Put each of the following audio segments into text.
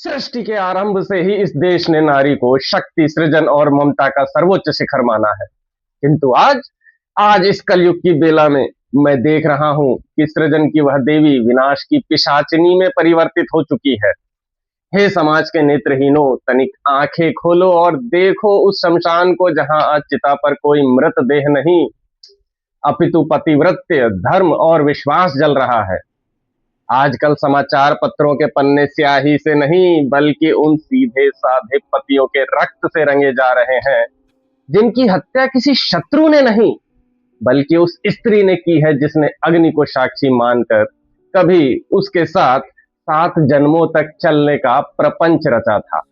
सृष्टि के आरंभ से ही इस देश ने नारी को शक्ति, सृजन और ममता का सर्वोच्च शिखर माना है। किंतु आज आज इस कलयुग की बेला में मैं देख रहा हूं कि सृजन की वह देवी विनाश की पिशाचिनी में परिवर्तित हो चुकी है। हे समाज के नेत्रहीनों, तनिक आंखें खोलो और देखो उस शमशान को जहां आज चिता पर कोई मृत देह नहीं, अपितु पतिव्रत्य, धर्म और विश्वास जल रहा है। आजकल समाचार पत्रों के पन्ने स्याही से नहीं बल्कि उन सीधे साधे पतियों के रक्त से रंगे जा रहे हैं जिनकी हत्या किसी शत्रु ने नहीं बल्कि उस स्त्री ने की है जिसने अग्नि को साक्षी मानकर कभी उसके साथ 7 जन्मों तक चलने का प्रपंच रचा था।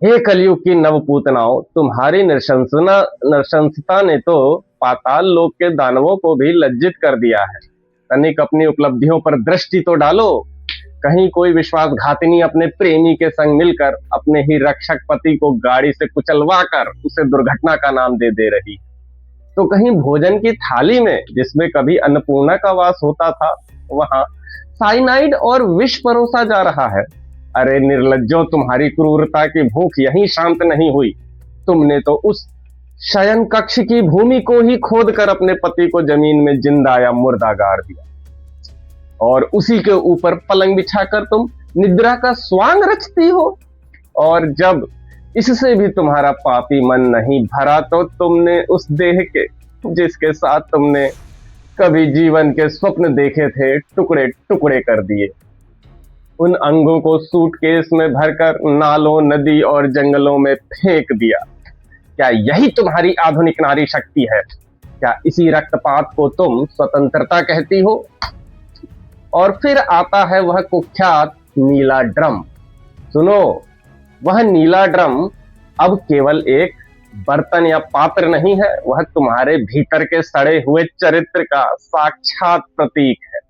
हे कलयुग की नवपूतनाओं, तुम्हारी नृशंसता ने तो पाताल लोक के दानवों को भी लज्जित कर दिया है। तनिक अपनी उपलब्धियों पर दृष्टि तो डालो। कहीं कोई विश्वासघातिनी अपने प्रेमी के संग मिलकर अपने ही रक्षक पति को गाड़ी से कुचलवा कर उसे दुर्घटना का नाम दे दे रही, तो कहीं भोजन की थाली में जिसमें कभी अन्नपूर्णा का वास होता था वहां साइनाइड और विष परोसा जा रहा है। अरे निर्लज्जो, तुम्हारी क्रूरता की भूख यहीं शांत नहीं हुई। तुमने तो उस शयन कक्ष की भूमि को ही खोद कर अपने पति को जमीन में जिंदा या मुर्दा गाड़ दिया और उसी के ऊपर पलंग बिछाकर तुम निद्रा का स्वांग रचती हो। और जब इससे भी तुम्हारा पापी मन नहीं भरा तो तुमने उस देह के जिसके साथ तुमने कभी जीवन के स्वप्न देखे थे टुकड़े टुकड़े कर दिए। उन अंगों को सूटकेस में भरकर नालों, नदी और जंगलों में फेंक दिया। क्या यही तुम्हारी आधुनिक नारी शक्ति है? क्या इसी रक्तपात को तुम स्वतंत्रता कहती हो? और फिर आता है वह कुख्यात नीला ड्रम। सुनो, वह नीला ड्रम अब केवल एक बर्तन या पात्र नहीं है, वह तुम्हारे भीतर के सड़े हुए चरित्र का साक्षात प्रतीक है।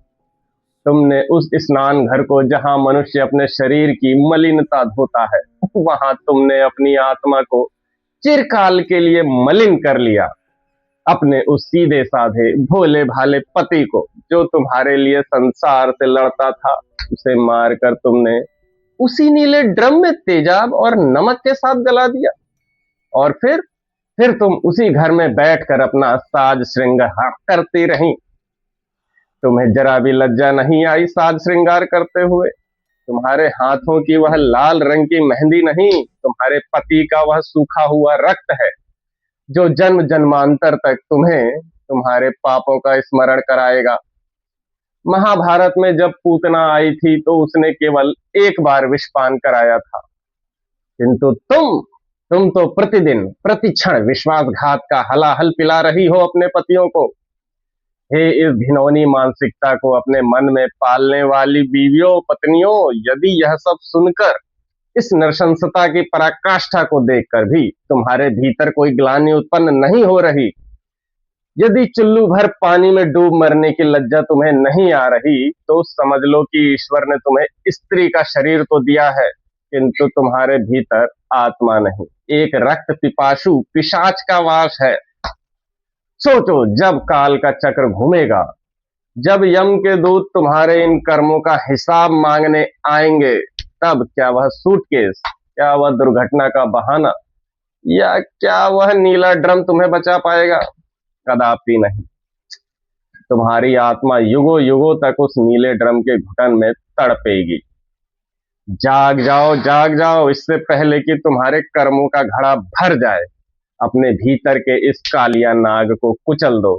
तुमने उस स्नान घर को जहां मनुष्य अपने शरीर की मलिनता धोता है, वहां तुमने अपनी आत्मा को चिरकाल के लिए मलिन कर लिया। अपने उस सीधे साधे भोले भाले पति को जो तुम्हारे लिए संसार से लड़ता था, उसे मारकर तुमने उसी नीले ड्रम में तेजाब और नमक के साथ जला दिया। और फिर तुम उसी घर में बैठकर अपना साज श्रृंगार करती रही। तुम्हें जरा भी लज्जा नहीं आई साज श्रृंगार करते हुए? तुम्हारे हाथों की वह लाल रंग की मेहंदी नहीं, तुम्हारे पति का वह सूखा हुआ रक्त है जो जन्म जन्मांतर तक तुम्हें तुम्हारे पापों का स्मरण कराएगा। महाभारत में जब पूतना आई थी तो उसने केवल एक बार विषपान कराया था, किंतु तुम तो प्रतिदिन प्रतिक्षण विश्वासघात का हलाहल पिला रही हो अपने पतियों को। हे इस घिनौनी मानसिकता को अपने मन में पालने वाली बीवियों, पत्नियों, यदि यह सब सुनकर, इस नृशंसता की पराकाष्ठा को देखकर भी तुम्हारे भीतर कोई ग्लानि उत्पन्न नहीं हो रही, यदि चुल्लू भर पानी में डूब मरने की लज्जा तुम्हें नहीं आ रही, तो समझ लो कि ईश्वर ने तुम्हें स्त्री का शरीर तो दिया है, किंतु तुम्हारे भीतर आत्मा नहीं, एक रक्त पिपासु पिशाच का वास है। सोचो, जब काल का चक्र घूमेगा, जब यम के दूत तुम्हारे इन कर्मों का हिसाब मांगने आएंगे, तब क्या वह सूटकेस, क्या वह दुर्घटना का बहाना, या क्या वह नीला ड्रम तुम्हें बचा पाएगा? कदापि नहीं। तुम्हारी आत्मा युगों युगों तक उस नीले ड्रम के घुटन में तड़पेगी। जाग जाओ, जाग जाओ, इससे पहले कि तुम्हारे कर्मों का घड़ा भर जाए। अपने भीतर के इस कालिया नाग को कुचल दो,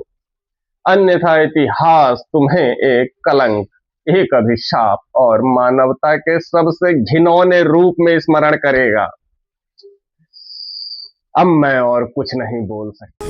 अन्यथा इतिहास तुम्हें एक कलंक, एक अभिशाप और मानवता के सबसे घिनौने रूप में स्मरण करेगा। अब मैं और कुछ नहीं बोल सकता।